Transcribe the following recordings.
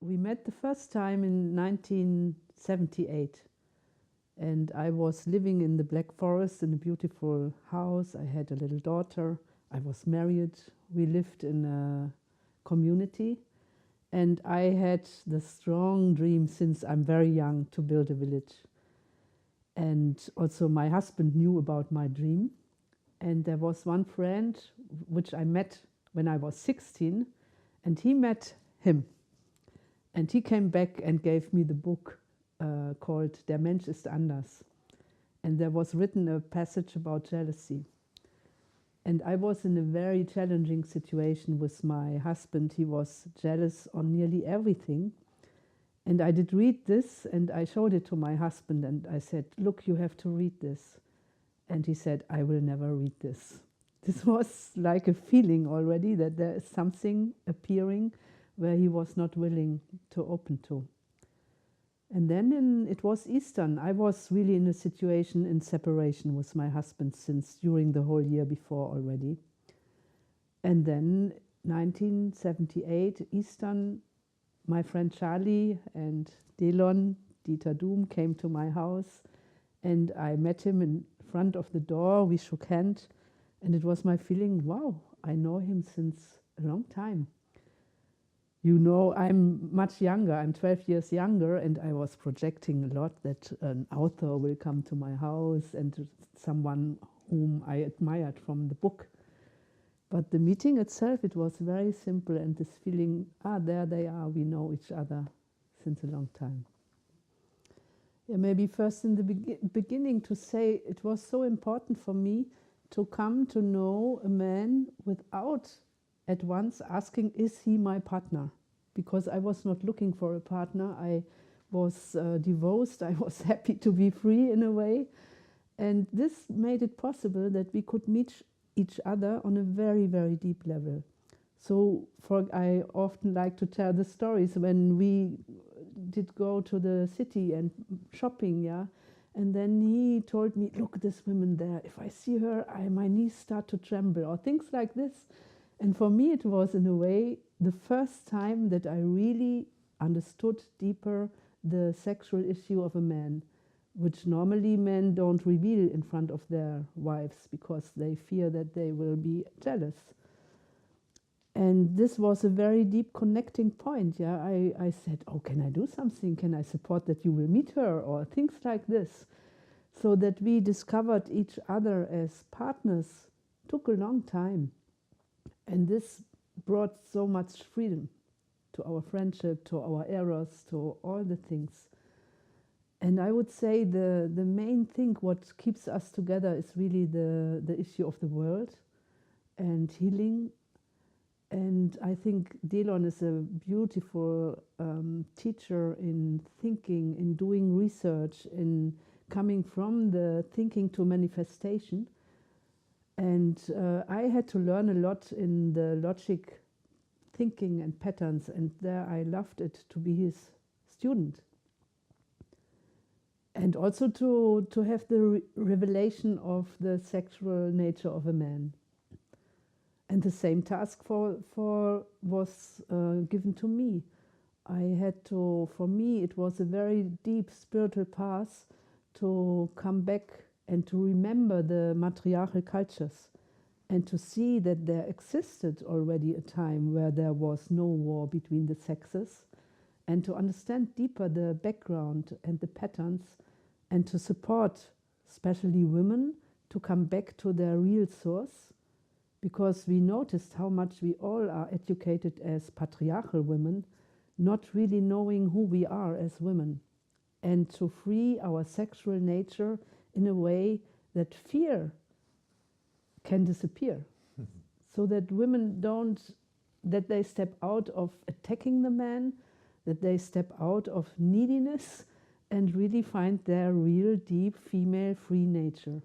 we met the first time in 1978. And I was living in the Black Forest in a beautiful house. I had a little daughter. I was married. We lived in a community. And I had the strong dream since I'm very young to build a village. And also my husband knew about my dream. And there was one friend which I met when I was 16, and he met him. And he came back and gave me the book called Der Mensch ist anders. And there was written a passage about jealousy. And I was in a very challenging situation with my husband. He was jealous on nearly everything. And I did read this, and I showed it to my husband, and I said, look, you have to read this. And he said, I will never read this. This was like a feeling already that there is something appearing where he was not willing to open to. And then it was Eastern. I was really in a situation in separation with my husband since during the whole year before already. And then 1978, Eastern, my friend Charlie and Delon, Dieter Duhm, came to my house, and I met him in front of the door. We shook hands, and it was my feeling, wow, I know him since a long time. You know, I'm much younger, I'm 12 years younger, and I was projecting a lot that an author will come to my house and someone whom I admired from the book. But the meeting itself, it was very simple, and this feeling, there they are, we know each other since a long time. Yeah, maybe first in the beginning to say it was so important for me to come to know a man without at once asking, is he my partner? Because I was not looking for a partner. I was divorced. I was happy to be free in a way. And this made it possible that we could meet each other on a very, very deep level. So I often like to tell the stories when we did go to the city and shopping, yeah. And then he told me, look, this woman there, if I see her, my knees start to tremble, or things like this. And for me, it was, in a way, the first time that I really understood deeper the sexual issue of a man, which normally men don't reveal in front of their wives because they fear that they will be jealous. And this was a very deep connecting point. Yeah, I said, oh, can I do something? Can I support that you will meet her? Or things like this. So that we discovered each other as partners took a long time. And this brought so much freedom to our friendship, to our eros, to all the things. And I would say the main thing what keeps us together is really the issue of the world and healing. And I think Delon is a beautiful teacher in thinking, in doing research, in coming from the thinking to manifestation. And I had to learn a lot in the logic thinking and patterns, and there I loved it to be his student. And also to have the revelation of the sexual nature of a man. And the same task was given to me. I had to, for me, it was a very deep spiritual path to come back and to remember the matriarchal cultures and to see that there existed already a time where there was no war between the sexes, and to understand deeper the background and the patterns, and to support especially women to come back to their real source, because we noticed how much we all are educated as patriarchal women, not really knowing who we are as women, and to free our sexual nature in a way that fear can disappear. So that women that they step out of attacking the man, that they step out of neediness and really find their real deep female free nature.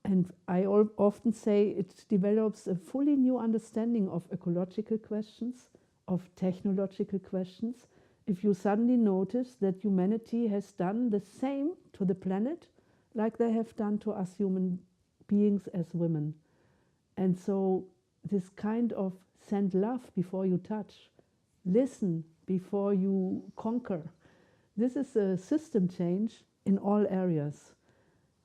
And I often say it develops a fully new understanding of ecological questions, of technological questions, if you suddenly notice that humanity has done the same to the planet like they have done to us human beings as women. And so this kind of send love before you touch, listen before you conquer. This is a system change in all areas.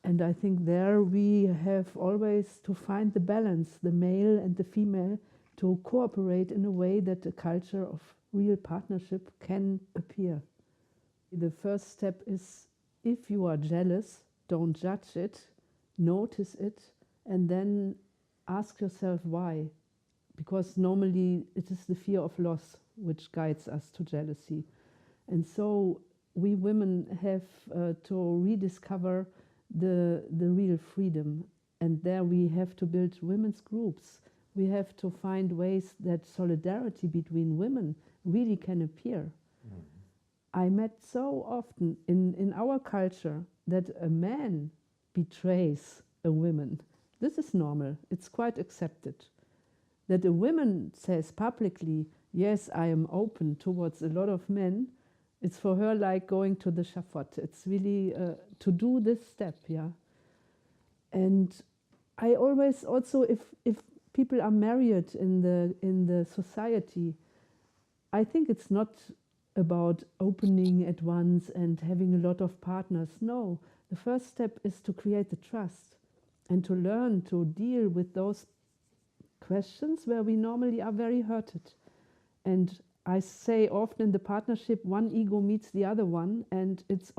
And I think there we have always to find the balance, the male and the female, to cooperate in a way that a culture of real partnership can appear. The first step is, if you are jealous, don't judge it, notice it, and then ask yourself why. Because normally it is the fear of loss which guides us to jealousy. And so we women have to rediscover the real freedom. And there we have to build women's groups. We have to find ways that solidarity between women really can appear. I met so often in our culture that a man betrays a woman. This is normal, it's quite accepted. That a woman says publicly, yes, I am open towards a lot of men, it's for her like going to the shafot. It's really to do this step, yeah. And I always also, if people are married in the society, I think it's not about opening at once and having a lot of partners. No, the first step is to create the trust and to learn to deal with those questions where we normally are very hurted. And I say often in the partnership, one ego meets the other one, and it's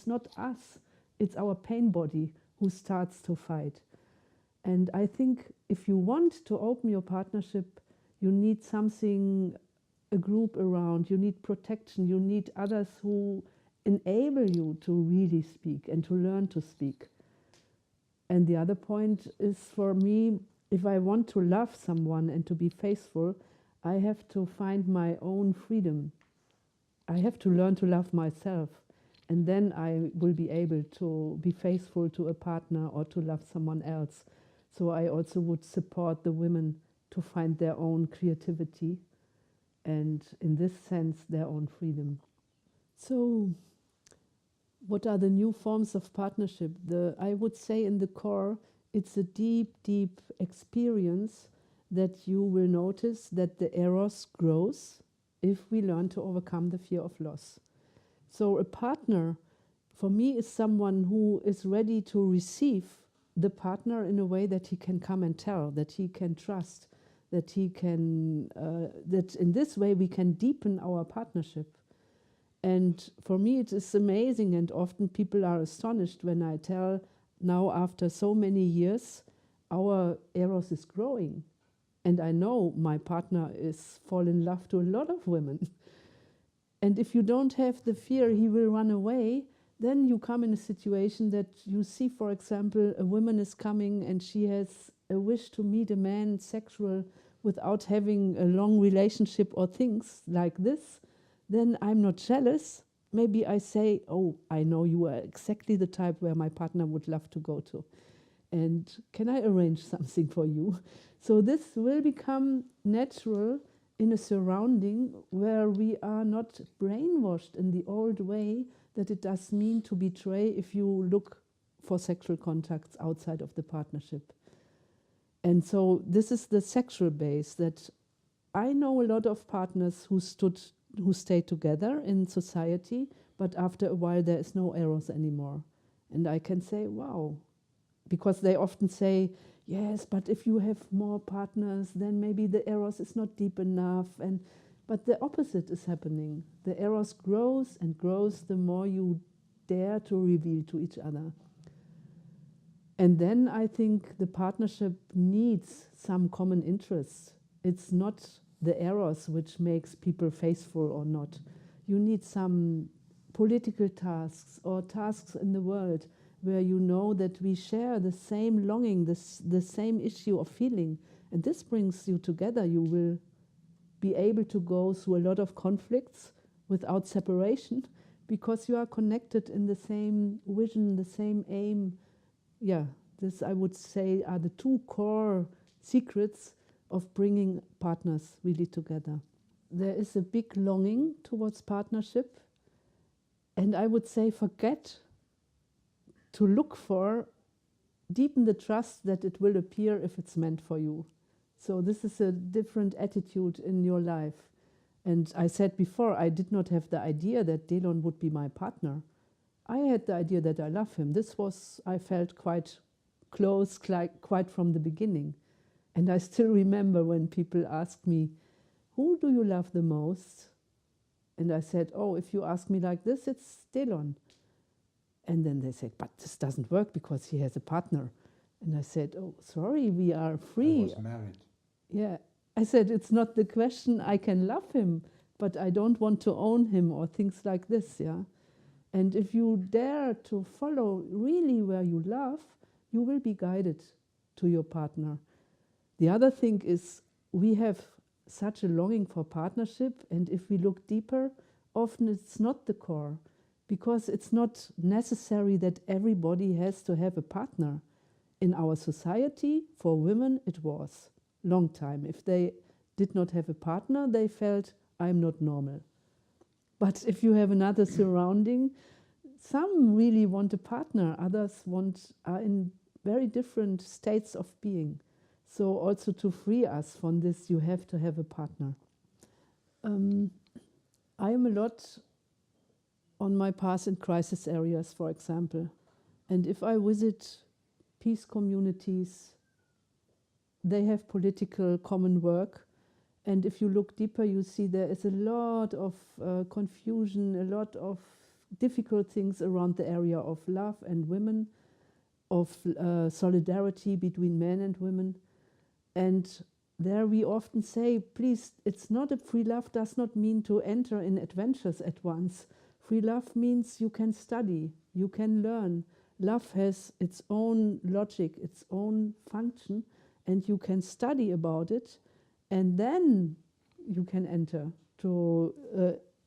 not us, it's our pain body who starts to fight. And I think if you want to open your partnership, you need something, a group around, you need protection, you need others who enable you to really speak and to learn to speak. And the other point is, for me, if I want to love someone and to be faithful, I have to find my own freedom. I have to learn to love myself, and then I will be able to be faithful to a partner or to love someone else. So I also would support the women to find their own creativity and, in this sense, their own freedom. So what are the new forms of partnership? I would say in the core, it's a deep, deep experience that you will notice that the eros grows if we learn to overcome the fear of loss. So a partner, for me, is someone who is ready to receive the partner in a way that he can come and tell, that he can trust, that he can, that in this way we can deepen our partnership. And for me it is amazing, and often people are astonished when I tell, now after so many years, our eros is growing. And I know my partner is fall in love to a lot of women. And if you don't have the fear he will run away, then you come in a situation that you see, for example, a woman is coming and she has a wish to meet a man sexual without having a long relationship or things like this, then I'm not jealous. Maybe I say, oh, I know you are exactly the type where my partner would love to go to. And can I arrange something for you? So this will become natural in a surrounding where we are not brainwashed in the old way that it does mean to betray if you look for sexual contacts outside of the partnership. And so this is the sexual base that I know a lot of partners who stayed together in society, but after a while there is no eros anymore. And I can say, wow, because they often say, yes, but if you have more partners, then maybe the eros is not deep enough. But the opposite is happening. The eros grows and grows the more you dare to reveal to each other. And then I think the partnership needs some common interests. It's not the eros which makes people faithful or not. You need some political tasks or tasks in the world where you know that we share the same longing, the same issue of feeling. And this brings you together. You will be able to go through a lot of conflicts without separation because you are connected in the same vision, the same aim. Yeah, this I would say are the two core secrets of bringing partners really together. There is a big longing towards partnership, and I would say forget to look for, deepen the trust that it will appear if it's meant for you. So this is a different attitude in your life. And I said before, I did not have the idea that Delon would be my partner. I had the idea that I love him. This was, I felt quite close, quite from the beginning. And I still remember when people asked me, who do you love the most? And I said, oh, if you ask me like this, it's Delon. And then they said, but this doesn't work because he has a partner. And I said, oh, sorry, we are free. I was married. Yeah. I said, it's not the question, I can love him, but I don't want to own him or things like this, yeah. And if you dare to follow really where you love, you will be guided to your partner. The other thing is we have such a longing for partnership, and if we look deeper, often it's not the core, because it's not necessary that everybody has to have a partner. In our society, for women, it was long time. If they did not have a partner, they felt, I'm not normal. But if you have another surrounding, some really want a partner, others are in very different states of being. So also to free us from this, you have to have a partner. I am a lot on my path in crisis areas, for example. And if I visit peace communities, they have political common work. And if you look deeper, you see there is a lot of confusion, a lot of difficult things around the area of love and women, of solidarity between men and women. And there we often say, please, it's not a free love does not mean to enter in adventures at once. Free love means you can study, you can learn. Love has its own logic, its own function, and you can study about it, and then you can enter to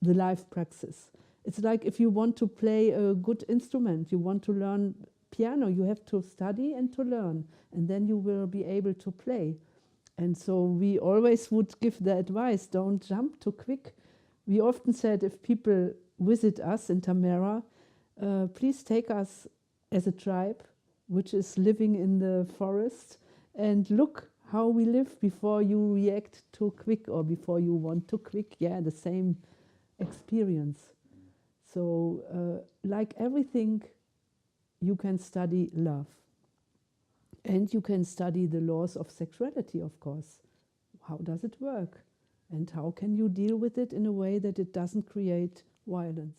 the life praxis. It's like if you want to play a good instrument, you want to learn piano, you have to study and to learn, and then you will be able to play. And so we always would give the advice, don't jump too quick. We often said if people visit us in Tamara, please take us as a tribe which is living in the forest and look how we live before you react too quick or before you want too quick. Yeah, the same experience. So like everything, you can study love. And you can study the laws of sexuality, of course. How does it work? And how can you deal with it in a way that it doesn't create violence?